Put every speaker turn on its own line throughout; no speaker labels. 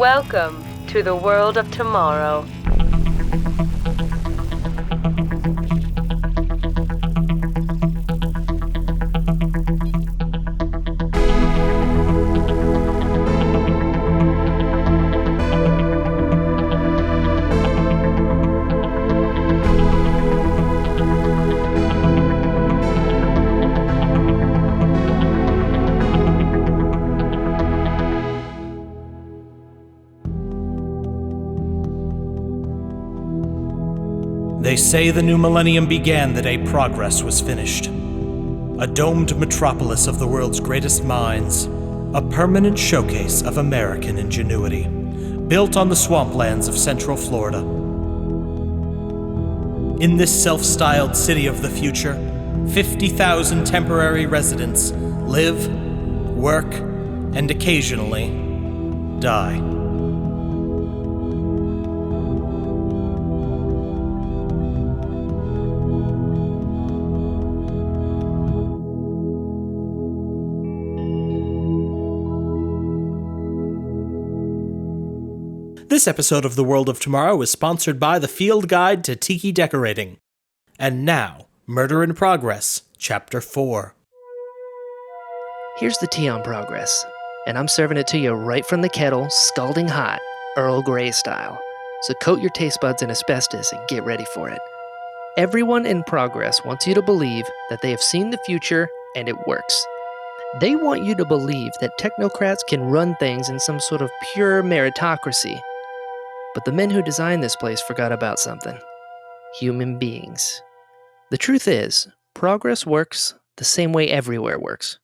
Welcome to the world of tomorrow.
They say the new millennium began the day progress was finished. A domed metropolis of the world's greatest minds, a permanent showcase of American ingenuity, built on the swamplands of Central Florida. In this self-styled city of the future, 50,000 temporary residents live, work, and occasionally die. This episode of The World of Tomorrow is sponsored by the Field Guide to Tiki Decorating. And now, Murder in Progress, Chapter 4.
Here's the tea on progress, and I'm serving it to you right from the kettle, scalding hot, Earl Grey style. So coat your taste buds in asbestos and get ready for it. Everyone in progress wants you to believe that they have seen the future and it works. They want you to believe that technocrats can run things in some sort of pure meritocracy. But the men who designed this place forgot about something. Human beings. The truth is, progress works the same way everywhere works.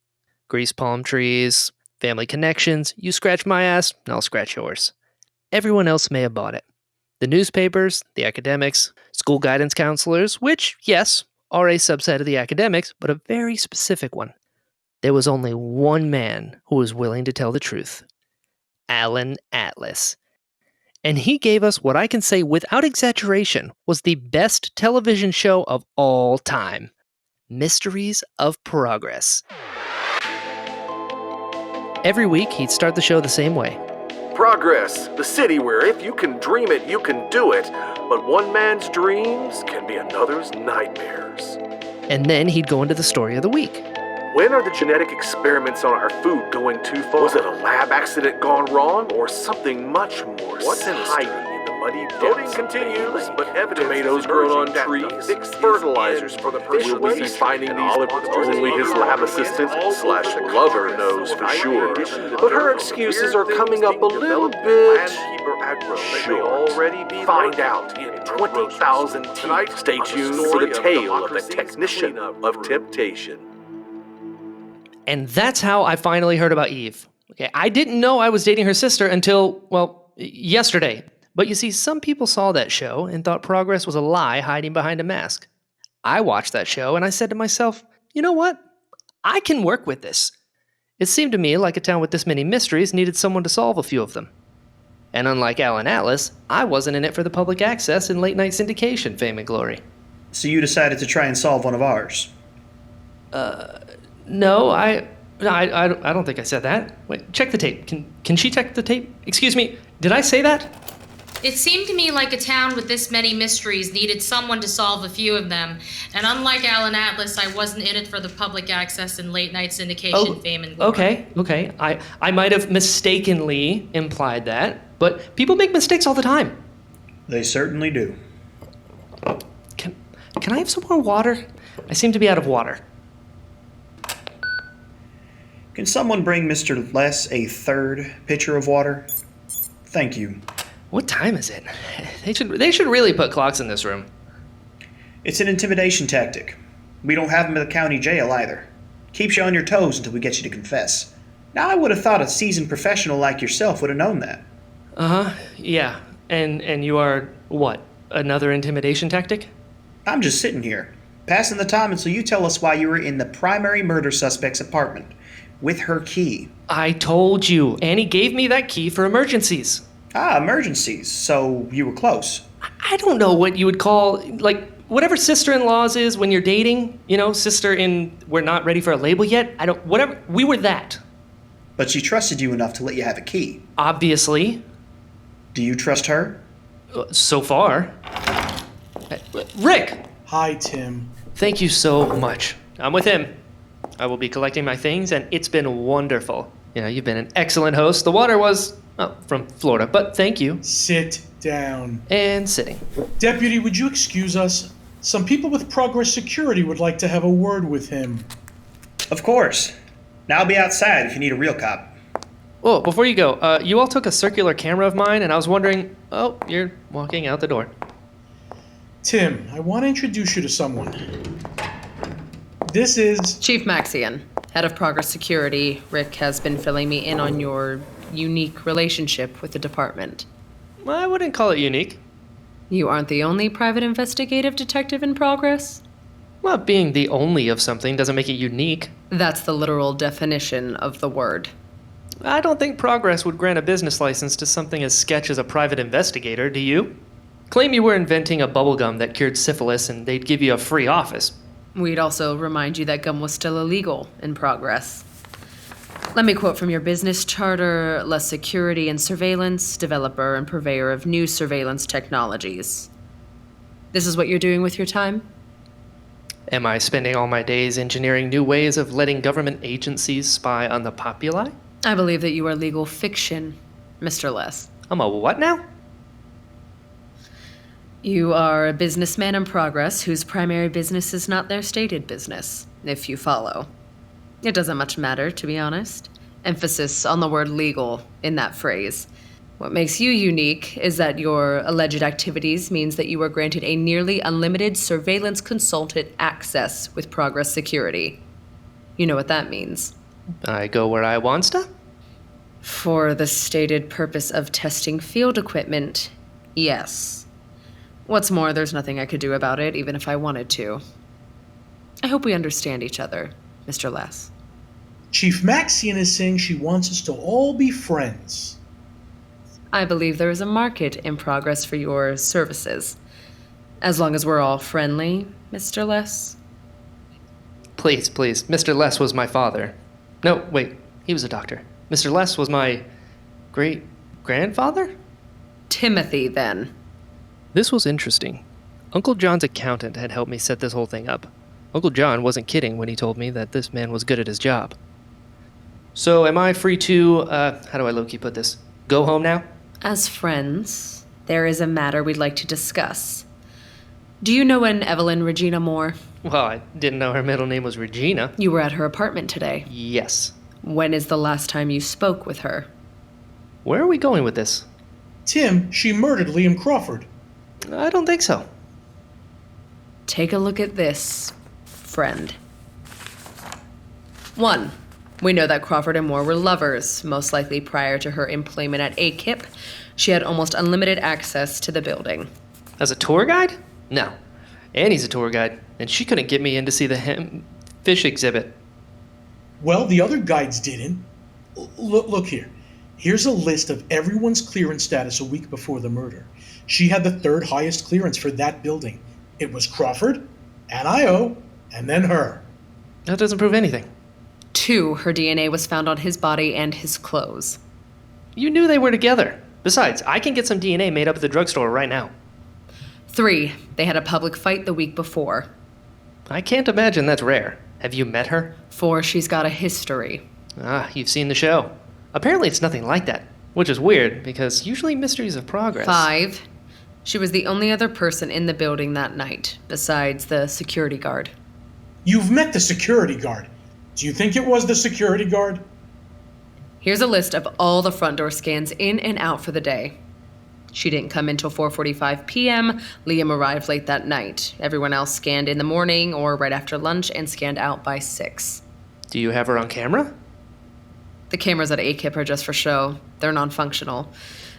Grease palm trees, family connections, you scratch my ass, and I'll scratch yours. Everyone else may have bought it. The newspapers, the academics, school guidance counselors, which, yes, are a subset of the academics, but a very specific one. There was only one man who was willing to tell the truth. Alan Atlas. And he gave us what I can say without exaggeration was the best television show of all time. Mysteries of Progress. Every week, he'd start the show the same way.
Progress, the city where if you can dream it, you can do it. But one man's dreams can be another's nightmares.
And then he'd go into the story of the week.
When are the genetic experiments on our food going too far? Was it a lab accident gone wrong, or something much more sinister? In the muddy voting continues, but evidence tomatoes grown on trees, fertilizers for the person will be finding these olives. Only his lab assistant slash lover knows for sure. But her excuses are coming up a little bit short. Find out in 20,000 teeth. Stay tuned for the tale of the technician of temptation.
And that's how I finally heard about Eve. Okay, I didn't know I was dating her sister until, well, yesterday. But you see, some people saw that show and thought progress was a lie hiding behind a mask. I watched that show and I said to myself, you know what? I can work with this. It seemed to me like a town with this many mysteries needed someone to solve a few of them. And unlike Alan Atlas, I wasn't in it for the public access and late night syndication fame and glory.
So you decided to try and solve one of ours?
No, I don't think I said that. Wait, check the tape. Can she check the tape? Excuse me, did I say that?
It seemed to me like a town with this many mysteries needed someone to solve a few of them. And unlike Alan Atlas, I wasn't in it for the public access and late night syndication fame and glory.
Okay. I might have mistakenly implied that, but people make mistakes all the time.
They certainly do.
Can I have some more water? I seem to be out of water.
Can someone bring Mr. Les a third pitcher of water? Thank you.
What time is it? They should really put clocks in this room.
It's an intimidation tactic. We don't have them in the county jail either. Keeps you on your toes until we get you to confess. Now I would have thought a seasoned professional like yourself would have known that.
Yeah. And you are, what, another intimidation tactic?
I'm just sitting here, passing the time until you tell us why you were in the primary murder suspect's apartment. With her key.
I told you. Annie gave me that key for emergencies.
Emergencies. So you were close.
I don't know what you would call, like, whatever sister-in-laws is when you're dating. You know, sister in we're not ready for a label yet.
But she trusted you enough to let you have a key.
Obviously.
Do you trust her?
So far. Rick!
Hi, Tim.
Thank you so much. I'm with him. I will be collecting my things, and it's been wonderful. You've been an excellent host. The water was, from Florida, but thank you.
Sit down.
And sitting.
Deputy, would you excuse us? Some people with Progress Security would like to have a word with him.
Of course. Now I'll be outside if you need a real cop.
Oh, before you go, you all took a circular camera of mine, and I was wondering, you're walking out the door.
Tim, I want to introduce you to someone. This is...
Chief Maxion, head of Progress Security. Rick has been filling me in on your unique relationship with the department.
I wouldn't call it unique.
You aren't the only private investigative detective in Progress?
Well, being the only of something doesn't make it unique.
That's the literal definition of the word.
I don't think Progress would grant a business license to something as sketch as a private investigator, do you? Claim you were inventing a bubblegum that cured syphilis and they'd give you a free office.
We'd also remind you that gum was still illegal in Progress. Let me quote from your business charter: less security and surveillance, developer and purveyor of new surveillance technologies. This is what you're doing with your time?
Am I spending all my days engineering new ways of letting government agencies spy on the populi?
I believe that you are legal fiction, Mr. Less.
I'm a what now?
You are a businessman in Progress whose primary business is not their stated business, if you follow. It doesn't much matter, to be honest. Emphasis on the word legal in that phrase. What makes you unique is that your alleged activities means that you are granted a nearly unlimited surveillance consultant access with Progress Security. You know what that means.
I go where I wants to?
For the stated purpose of testing field equipment, yes. What's more, there's nothing I could do about it, even if I wanted to. I hope we understand each other, Mr. Less.
Chief Maxion is saying she wants us to all be friends.
I believe there is a market in Progress for your services. As long as we're all friendly, Mr. Less.
Please, please. Mr. Less was my father. No, wait. He was a doctor. Mr. Less was my great-grandfather?
Timothy, then.
This was interesting. Uncle John's accountant had helped me set this whole thing up. Uncle John wasn't kidding when he told me that this man was good at his job. So am I free to, how do I low-key put this, go home now?
As friends, there is a matter we'd like to discuss. Do you know an Evelyn Regina Moore?
Well, I didn't know her middle name was Regina.
You were at her apartment today.
Yes.
When is the last time you spoke with her?
Where are we going with this?
Tim, she murdered Liam Crawford.
I don't think so.
Take a look at this, friend. 1. We know that Crawford and Moore were lovers. Most likely prior to her employment at AKIP, she had almost unlimited access to the building.
As a tour guide? No. Annie's a tour guide, and she couldn't get me in to see the fish exhibit.
Well, the other guides didn't. Look here. Here's a list of everyone's clearance status a week before the murder. She had the third highest clearance for that building. It was Crawford, NIO, and then her.
That doesn't prove anything.
2, her DNA was found on his body and his clothes.
You knew they were together. Besides, I can get some DNA made up at the drugstore right now.
3, they had a public fight the week before.
I can't imagine that's rare. Have you met her?
4, she's got a history.
Ah, you've seen the show. Apparently it's nothing like that, which is weird, because usually mysteries of progress.
5, she was the only other person in the building that night, besides the security guard.
You've met the security guard. Do you think it was the security guard?
Here's a list of all the front door scans in and out for the day. She didn't come until 4:45 p.m. Liam arrived late that night. Everyone else scanned in the morning or right after lunch and scanned out by 6.
Do you have her on camera?
The cameras at AKIP are just for show. They're non-functional.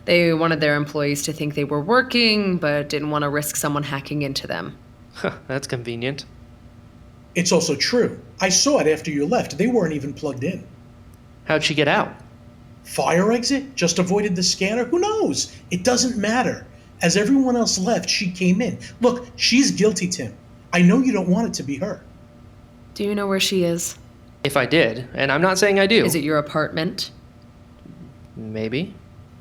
They wanted their employees to think they were working, but didn't want to risk someone hacking into them.
Huh, that's convenient.
It's also true. I saw it after you left. They weren't even plugged in.
How'd she get out?
Fire exit? Just avoided the scanner? Who knows? It doesn't matter. As everyone else left, she came in. Look, she's guilty, Tim. I know you don't want it to be her.
Do you know where she is?
If I did, and I'm not saying I do.
Is it your apartment?
Maybe.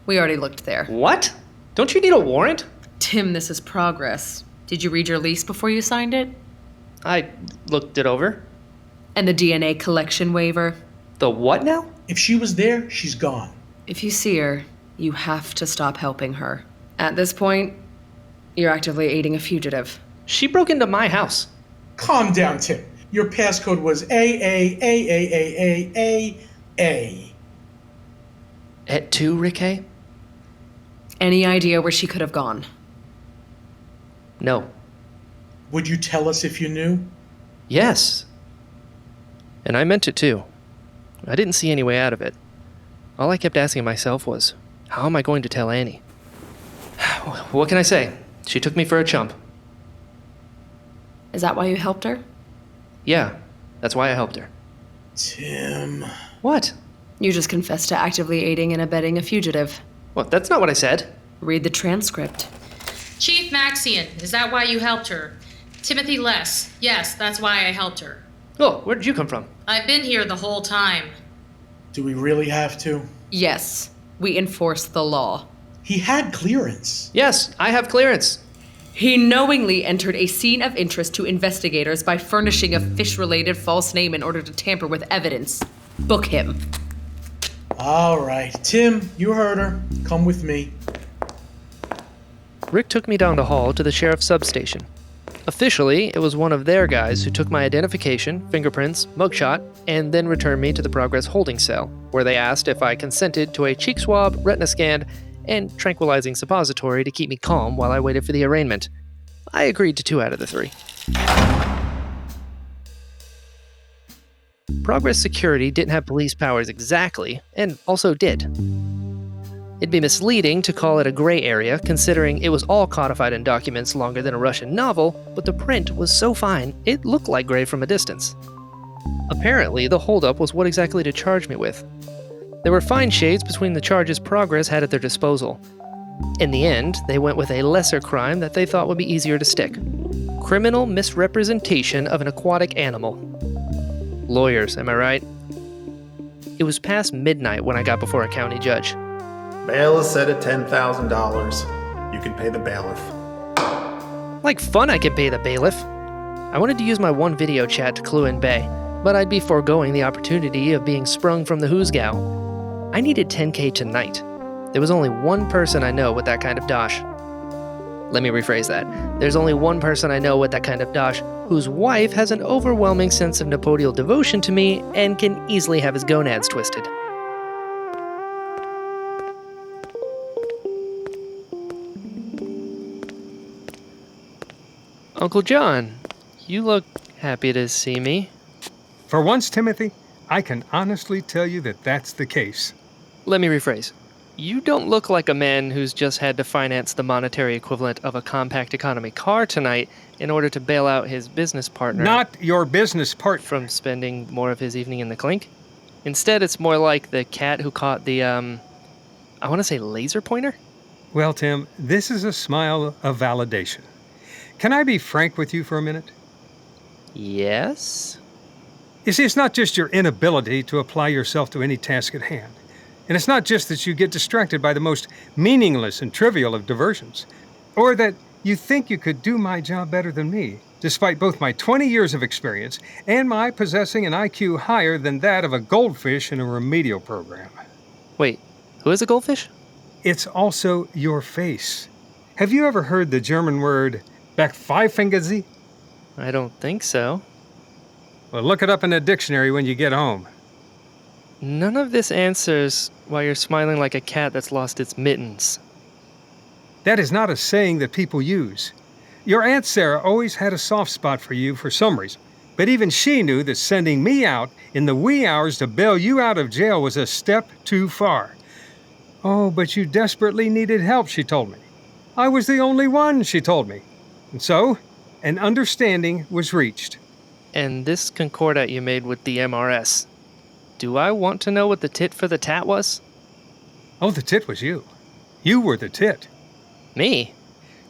We already looked there.
What? Don't you need a warrant?
Tim, this is progress. Did you read your lease before you signed it?
I looked it over.
And the DNA collection waiver?
The what now?
If she was there, she's gone.
If you see her, you have to stop helping her. At this point, you're actively aiding a fugitive.
She broke into my house.
Calm down, Tim. Your passcode was A.
At 2, Ricky?
Any idea where she could have gone?
No.
Would you tell us if you knew?
Yes. And I meant it too. I didn't see any way out of it. All I kept asking myself was, how am I going to tell Annie? What can I say? She took me for a chump.
Is that why you helped her?
Yeah, that's why I helped her.
Tim.
What?
You just confessed to actively aiding and abetting a fugitive.
Well, that's not what I said.
Read the transcript.
Chief Maxion, is that why you helped her? Timothy Less. Yes, that's why I helped her.
Oh, where did you come from?
I've been here the whole time.
Do we really have to?
Yes, we enforce the law.
He had clearance.
Yes, I have clearance.
He knowingly entered a scene of interest to investigators by furnishing a fish-related false name in order to tamper with evidence. Book him.
All right, Tim, you heard her. Come with me.
Rick took me down the hall to the sheriff's substation. Officially, it was one of their guys who took my identification, fingerprints, mugshot, and then returned me to the Progress holding cell, where they asked if I consented to a cheek swab, retina scan, and tranquilizing suppository to keep me calm while I waited for the arraignment. I agreed to 2 out of the 3. Progress Security didn't have police powers exactly, and also did. It'd be misleading to call it a gray area, considering it was all codified in documents longer than a Russian novel, but the print was so fine, it looked like gray from a distance. Apparently, the holdup was what exactly to charge me with. There were fine shades between the charges Progress had at their disposal. In the end, they went with a lesser crime that they thought would be easier to stick. Criminal misrepresentation of an aquatic animal. Lawyers, am I right? It was past midnight when I got before a county judge.
Bail is set at $10,000. You can pay the bailiff.
Like fun I can pay the bailiff. I wanted to use my one video chat to clue in Bay, but I'd be foregoing the opportunity of being sprung from the hoosgow. I needed $10K tonight. There was only one person I know with that kind of dosh. Let me rephrase that. There's only one person I know with that kind of dosh whose wife has an overwhelming sense of nepodial devotion to me and can easily have his gonads twisted. Uncle John, you look happy to see me.
For once, Timothy, I can honestly tell you that that's the case.
Let me rephrase. You don't look like a man who's just had to finance the monetary equivalent of a compact economy car tonight in order to bail out his business partner.
Not your business partner.
From spending more of his evening in the clink. Instead, it's more like the cat who caught the, I want to say laser pointer?
Well, Tim, this is a smile of validation. Can I be frank with you for a minute?
Yes?
You see, it's not just your inability to apply yourself to any task at hand. And it's not just that you get distracted by the most meaningless and trivial of diversions, or that you think you could do my job better than me, despite both my 20 years of experience and my possessing an IQ higher than that of a goldfish in a remedial program.
Wait, who is a goldfish?
It's also your face. Have you ever heard the German word Backpfeifengesee?
I don't think so.
Well, look it up in a dictionary when you get home.
None of this answers why you're smiling like a cat that's lost its mittens.
That is not a saying that people use. Your Aunt Sarah always had a soft spot for you for some reason, but even she knew that sending me out in the wee hours to bail you out of jail was a step too far. Oh, but you desperately needed help, she told me. I was the only one, she told me. And so, an understanding was reached.
And this concordat you made with the MRS. Do I want to know what the tit for the tat was?
Oh, the tit was you. You were the tit.
Me?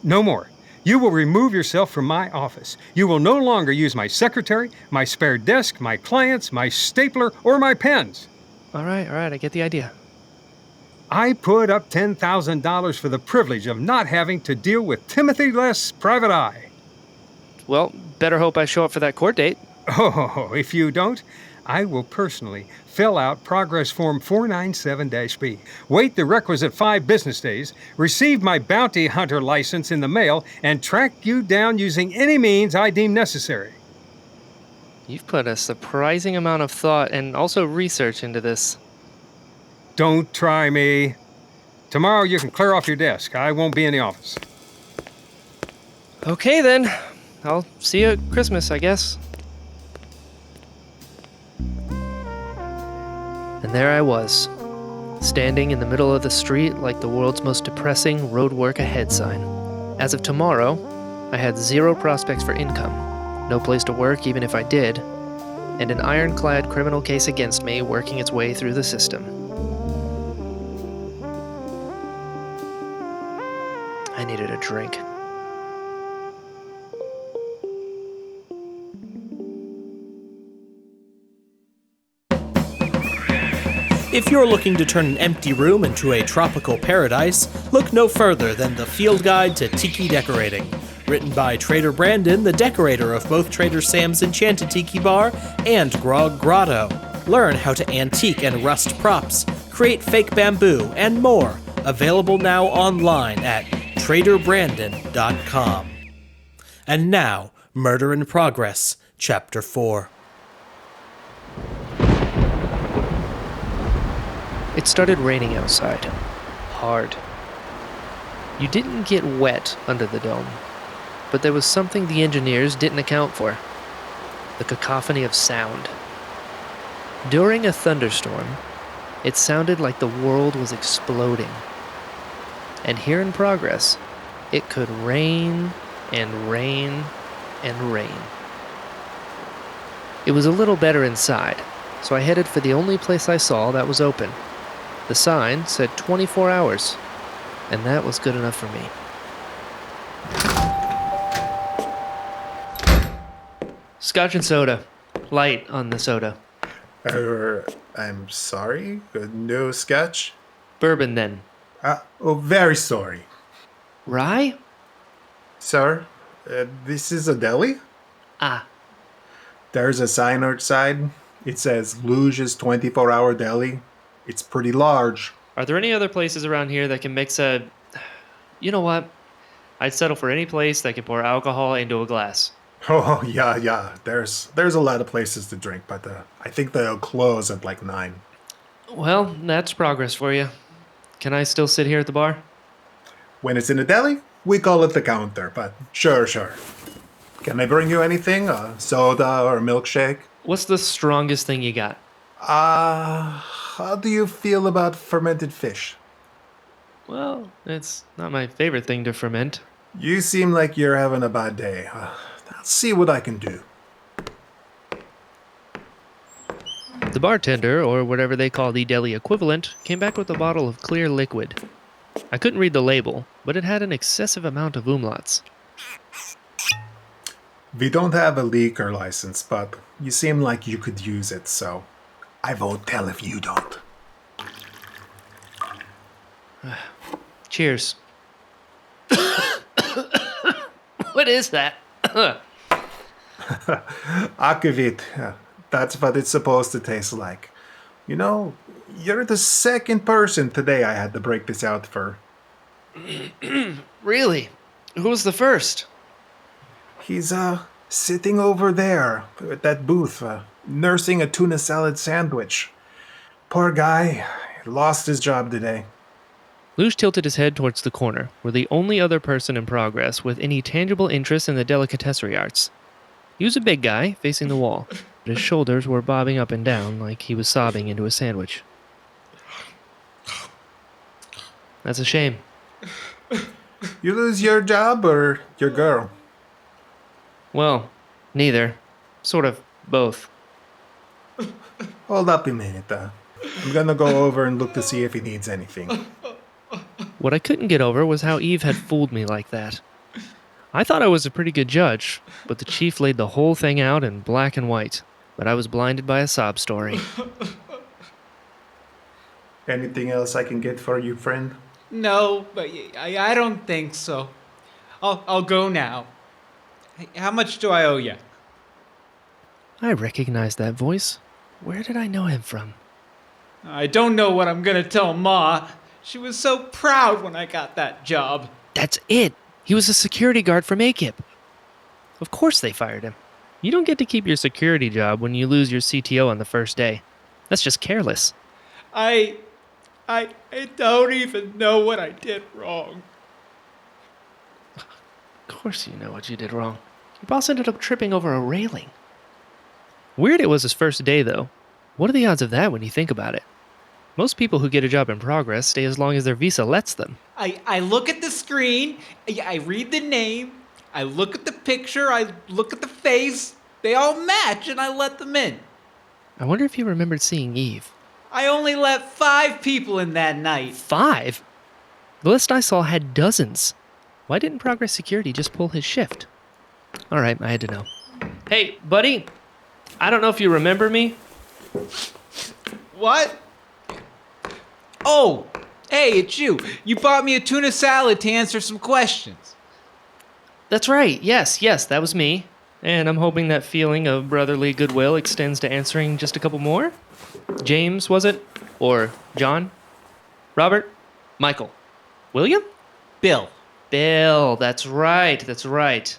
No more. You will remove yourself from my office. You will no longer use my secretary, my spare desk, my clients, my stapler, or my pens.
All right, I get the idea.
I put up $10,000 for the privilege of not having to deal with Timothy Less' private eye.
Well, better hope I show up for that court date.
Oh, if you don't, I will personally fill out Progress Form 497-B, wait the requisite 5 business days, receive my bounty hunter license in the mail, and track you down using any means I deem necessary.
You've put a surprising amount of thought and also research into this.
Don't try me. Tomorrow you can clear off your desk. I won't be in the office.
Okay then. I'll see you at Christmas, I guess. And there I was, standing in the middle of the street like the world's most depressing road work ahead sign. As of tomorrow, I had 0 prospects for income, no place to work even if I did, and an ironclad criminal case against me working its way through the system. I needed a drink.
If you're looking to turn an empty room into a tropical paradise, look no further than the Field Guide to Tiki Decorating. Written by Trader Brandon, the decorator of both Trader Sam's Enchanted Tiki Bar and Grog Grotto. Learn how to antique and rust props, create fake bamboo, and more. Available now online at TraderBrandon.com. And now, Murder in Progress, Chapter 4.
It started raining outside. Hard. You didn't get wet under the dome, but there was something the engineers didn't account for. The cacophony of sound. During a thunderstorm, it sounded like the world was exploding. And here in Progress, it could rain and rain and rain. It was a little better inside, so I headed for the only place I saw that was open. The sign said 24 hours, and that was good enough for me. Scotch and soda. Light on the soda.
I'm sorry? No sketch?
Bourbon, then.
Very sorry.
Rye?
Sir, this is a deli?
Ah.
There's a sign outside. It says Luge's 24-hour deli. It's pretty large.
Are there any other places around here that can mix a... You know what? I'd settle for any place that can pour alcohol into a glass.
Oh, yeah. There's a lot of places to drink, but I think they'll close at like 9.
Well, that's Progress for you. Can I still sit here at the bar?
When it's in a deli, we call it the counter, but sure. Can I bring you anything? A soda or a milkshake?
What's the strongest thing you got?
How do you feel about fermented fish?
Well, it's not my favorite thing to ferment.
You seem like you're having a bad day. I'll see what I can do.
The bartender, or whatever they call the deli equivalent, came back with a bottle of clear liquid. I couldn't read the label, but it had an excessive amount of umlauts.
We don't have a liquor license, but you seem like you could use it, so I won't tell if you don't.
Cheers. What is that?
Akavit. That's what it's supposed to taste like. You know, you're the second person today I had to break this out for.
Really? Who was the first?
He's, sitting over there at that booth, nursing a tuna salad sandwich. Poor guy. Lost his job today.
Luge tilted his head towards the corner, where the only other person in Progress with any tangible interest in the delicatessen arts. He was a big guy, facing the wall, but his shoulders were bobbing up and down like he was sobbing into a sandwich. That's a shame.
You lose your job or your girl?
Well, neither. Sort of both.
Hold up a minute. I'm gonna go over and look to see if he needs anything.
What I couldn't get over was how Eve had fooled me like that. I thought I was a pretty good judge, but the chief laid the whole thing out in black and white. But I was blinded by a sob story.
Anything else I can get for you, friend?
No, but I don't think so. I'll go now. Hey, how much do I owe you?
I recognize that voice. Where did I know him from?
I don't know what I'm gonna tell Ma. She was so proud when I got that job.
That's it. He was a security guard from AKIP. Of course they fired him. You don't get to keep your security job when you lose your CTO on the first day. That's just careless.
I don't even know what I did wrong.
Of course you know what you did wrong. Your boss ended up tripping over a railing. Weird it was his first day, though. What are the odds of that when you think about it? Most people who get a job in progress stay as long as their visa lets them.
I look at the screen, I read the name, I look at the picture, I look at the face. They all match and I let them in.
I wonder if you remembered seeing Eve.
I only let 5 people in that night.
5? The list I saw had dozens. Why didn't Progress Security just pull his shift? All right, I had to know. Hey, buddy, I don't know if you remember me.
What? Oh, hey, it's you. You bought me a tuna salad to answer some questions.
That's right. Yes, that was me. And I'm hoping that feeling of brotherly goodwill extends to answering just a couple more. James, was it? Or John? Robert? Michael? William?
Bill.
Bill, that's right.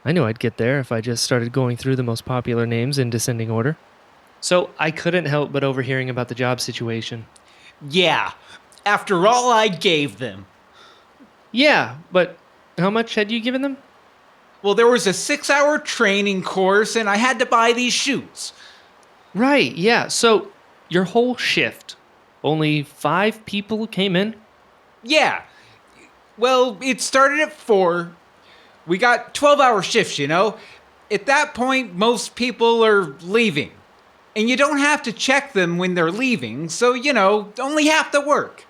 I knew I'd get there if I just started going through the most popular names in descending order. So I couldn't help but overhearing about the job situation.
Yeah, after all I gave them.
Yeah, but how much had you given them?
Well, there was a 6-hour training course, and I had to buy these shoes.
Right, yeah. So your whole shift, only 5 people came in?
Yeah. Well, it started at 4. We got 12-hour shifts, you know. At that point, most people are leaving. And you don't have to check them when they're leaving, so, you know, only half the work.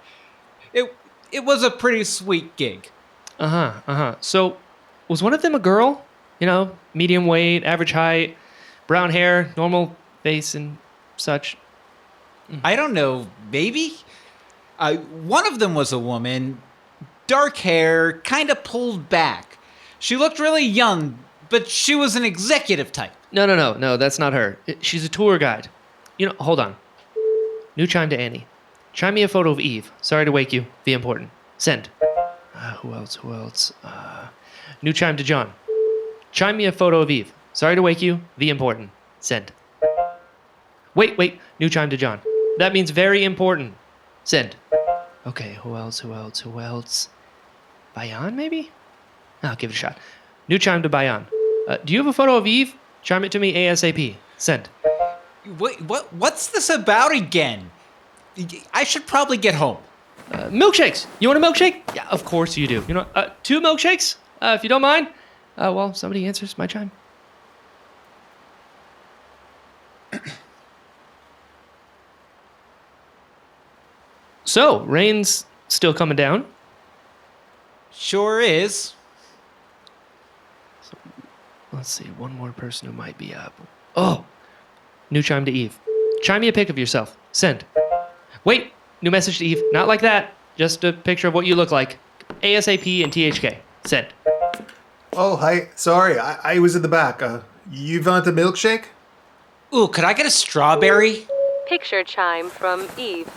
It was a pretty sweet gig.
So, was one of them a girl? You know, medium weight, average height, brown hair, normal face and such?
I don't know, maybe? One of them was a woman, dark hair, kind of pulled back. She looked really young, but she was an executive type.
No, that's not her. She's a tour guide. You know, hold on. New chime to Annie. Chime me a photo of Eve. Sorry to wake you. Be important. Send. Who else? New chime to John. Chime me a photo of Eve. Sorry to wake you. Be important. Send. Wait. New chime to John. That means very important. Send. Okay, who else? Bayan, maybe? I'll give it a shot. New chime to Bayan. Do you have a photo of Eve? Chime it to me ASAP. Send.
Wait, what's this about again? I should probably get home.
Milkshakes! You want a milkshake? Yeah, of course you do. You know, 2 milkshakes? If you don't mind. Well, somebody answers my chime. So, rain's still coming down.
Sure is.
So, let's see, one more person who might be up. Oh! New chime to Eve. Chime me a pic of yourself. Send. Wait! New message to Eve. Not like that. Just a picture of what you look like. ASAP and THK. Send.
Oh, hi. Sorry, I was in the back. You want a milkshake?
Ooh, could I get a strawberry?
Picture chime from Eve.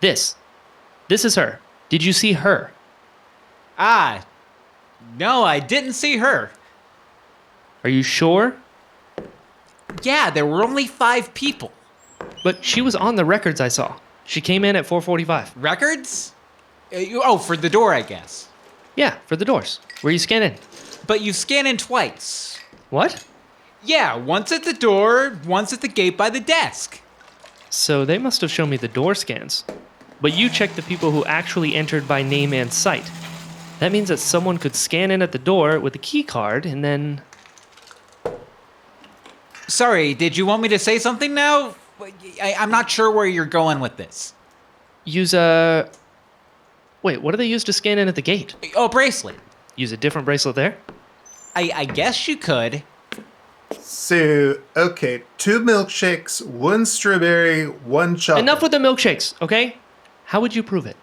This is her. Did you see her?
No, I didn't see her.
Are you sure?
Yeah, there were only 5 people.
But she was on the records I saw. She came in at 4:45.
Records? For the door, I guess.
Yeah, for the doors. Where you scan in.
But you scan in twice.
What?
Yeah, once at the door, once at the gate by the desk.
So they must have shown me the door scans. But you checked the people who actually entered by name and site. That means that someone could scan in at the door with a key card and then...
Sorry, did you want me to say something now? I'm not sure where you're going with this.
Use a... Wait, what do they use to scan in at the gate?
Oh, bracelet.
Use a different bracelet there?
I guess you could.
So, okay, 2 milkshakes, 1 strawberry, 1 chocolate.
Enough with the milkshakes, okay? How would you prove it?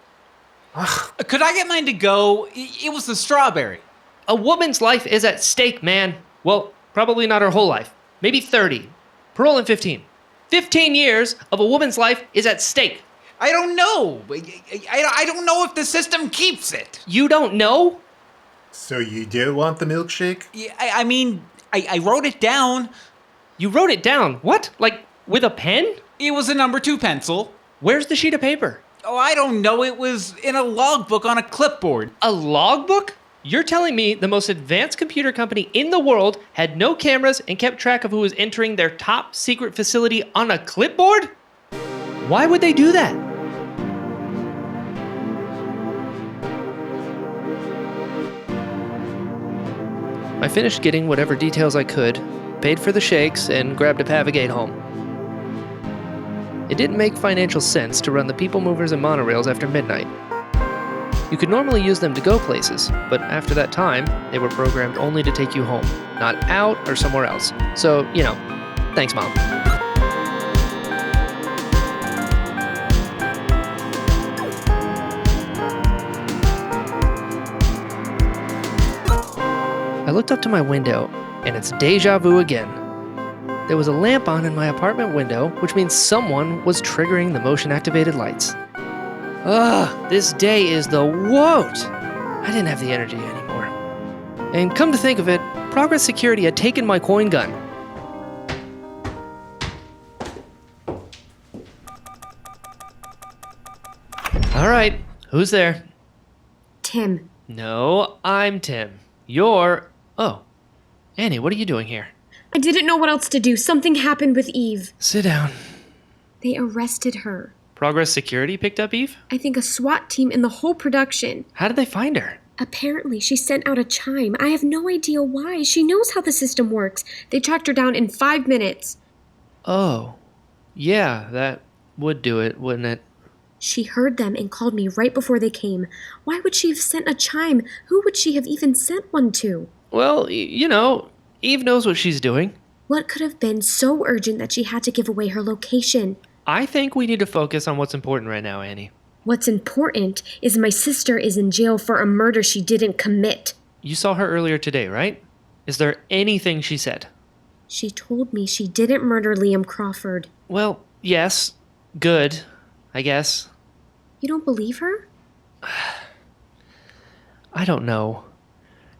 Could I get mine to go? It was the strawberry.
A woman's life is at stake, man. Well, probably not her whole life. Maybe 30. Parole in 15. 15 years of a woman's life is at stake.
I don't know. I don't know if the system keeps it.
You don't know?
So you do want the milkshake?
Yeah, I mean, I wrote it down.
You wrote it down? What? Like, with a pen?
It was a number 2 pencil.
Where's the sheet of paper?
Oh, I don't know. It was in a logbook on a clipboard.
A logbook? You're telling me the most advanced computer company in the world had no cameras and kept track of who was entering their top secret facility on a clipboard? Why would they do that? I finished getting whatever details I could, paid for the shakes, and grabbed a Pavigate home. It didn't make financial sense to run the people movers and monorails after midnight. You could normally use them to go places, but after that time, they were programmed only to take you home, not out or somewhere else. So, thanks, Mom. I looked up to my window, and it's deja vu again. There was a lamp on in my apartment window, which means someone was triggering the motion-activated lights. This day is the woat! I didn't have the energy anymore. And come to think of it, Progress Security had taken my coin gun. Alright, who's there?
Tim.
No, I'm Tim. You're... Oh. Annie, what are you doing here?
I didn't know what else to do. Something happened with Eve.
Sit down.
They arrested her.
Progress Security picked up Eve?
I think a SWAT team and the whole production.
How did they find her?
Apparently, she sent out a chime. I have no idea why. She knows how the system works. They tracked her down in 5 minutes.
Oh. Yeah, that would do it, wouldn't it?
She heard them and called me right before they came. Why would she have sent a chime? Who would she have even sent one to?
Well, Eve knows what she's doing.
What could have been so urgent that she had to give away her location?
I think we need to focus on what's important right now, Annie.
What's important is my sister is in jail for a murder she didn't commit.
You saw her earlier today, right? Is there anything she said?
She told me she didn't murder Liam Crawford.
Well, yes. Good, I guess.
You don't believe her?
I don't know.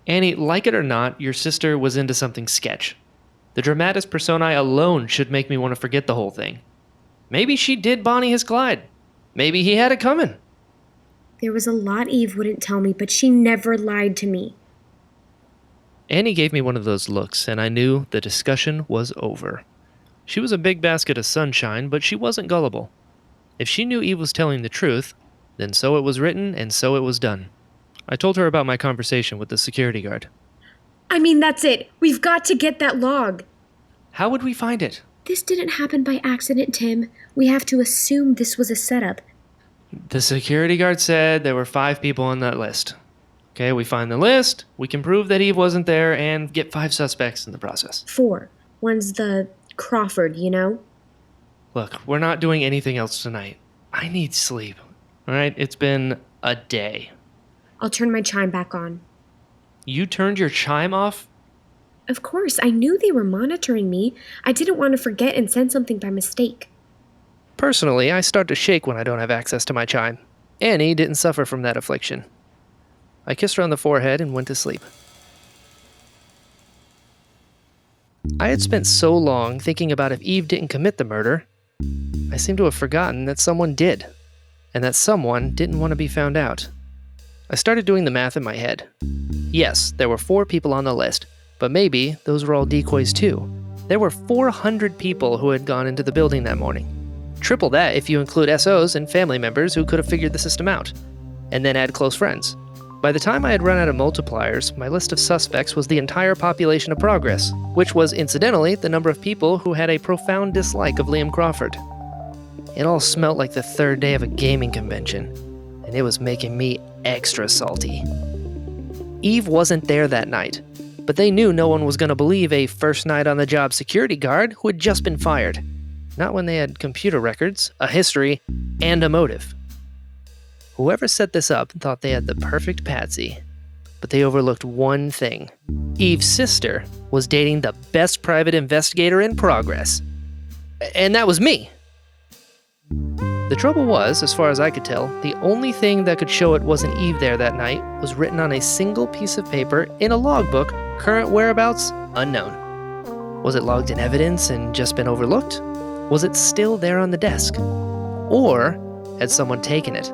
Annie, like it or not, your sister was into something sketch. The dramatis personae alone should make me want to forget the whole thing. Maybe she did Bonnie his Clyde. Maybe he had it coming.
There was a lot Eve wouldn't tell me, but she never lied to me.
Annie gave me one of those looks, and I knew the discussion was over. She was a big basket of sunshine, but she wasn't gullible. If she knew Eve was telling the truth, then so it was written and so it was done. I told her about my conversation with the security guard.
I mean, that's it. We've got to get that log.
How would we find it?
This didn't happen by accident, Tim. We have to assume this was a setup.
The security guard said there were 5 people on that list. Okay, we find the list, we can prove that Eve wasn't there, and get 5 suspects in the process.
4. One's the Crawford,
Look, we're not doing anything else tonight. I need sleep. All right, it's been a day.
I'll turn my chime back on.
You turned your chime off?
Of course, I knew they were monitoring me. I didn't want to forget and send something by mistake.
Personally, I start to shake when I don't have access to my chime. Annie didn't suffer from that affliction. I kissed her on the forehead and went to sleep. I had spent so long thinking about if Eve didn't commit the murder, I seemed to have forgotten that someone did, and that someone didn't want to be found out. I started doing the math in my head. Yes, there were 4 people on the list, but maybe those were all decoys too. There were 400 people who had gone into the building that morning. Triple that if you include SOs and family members who could have figured the system out. And then add close friends. By the time I had run out of multipliers, my list of suspects was the entire population of Progress, which was incidentally the number of people who had a profound dislike of Liam Crawford. It all smelt like the 3rd day of a gaming convention, and it was making me extra salty. Eve wasn't there that night, But they knew no one was going to believe a first night on the job security guard who had just been fired. Not when they had computer records, a history, and a motive. Whoever set this up thought they had the perfect patsy. But they overlooked one thing. Eve's sister was dating the best private investigator in progress. And that was me. The trouble was, as far as I could tell, the only thing that could show it wasn't Eve there that night was written on a single piece of paper in a logbook, current whereabouts unknown. Was it logged in evidence and just been overlooked? Was it still there on the desk? Or had someone taken it?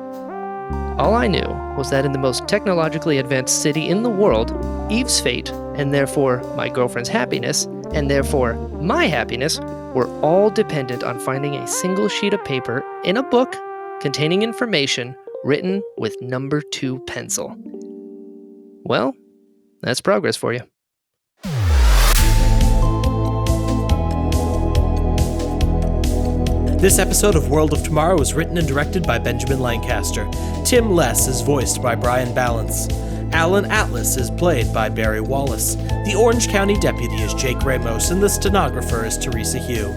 All I knew was that in the most technologically advanced city in the world, Eve's fate, and therefore my girlfriend's happiness, and therefore my happiness, were all dependent on finding a single sheet of paper in a book containing information written with number 2 pencil. Well, that's progress for you.
This episode of World of Tomorrow was written and directed by Benjamin Lancaster. Tim Less is voiced by Brian Ballance. Alan Atlas is played by Barry Wallace. The Orange County Deputy is Jake Ramos, and the Stenographer is Teresa Hui.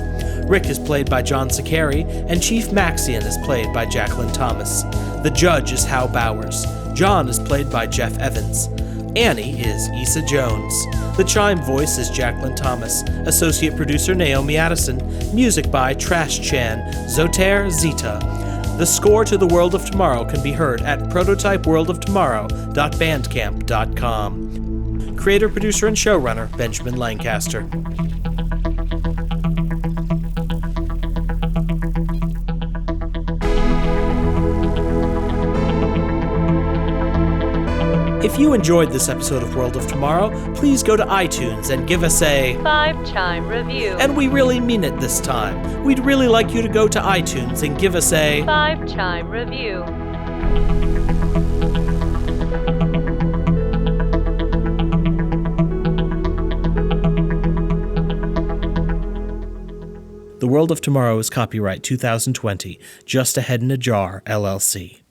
Rick is played by John Saccheri, and Chief Maxion is played by Jaclyn Thomas. The Judge is How Bowers. John is played by Jeff Evans. Annie is Issa Jones. The Chime voice is Jaclyn Thomas. Associate producer Naomi Addison. Music by Trash Chan, Zotair Zita. The score to The World of Tomorrow can be heard at prototypeworldoftomorrow.bandcamp.com. Creator, producer, and showrunner Benjamin Lancaster. If you enjoyed this episode of World of Tomorrow, please go to iTunes and give us a
5-chime review.
And we really mean it this time. We'd really like you to go to iTunes and give us a
5-chime review.
The World of Tomorrow is copyright 2020, Just a Head in a Jar, LLC.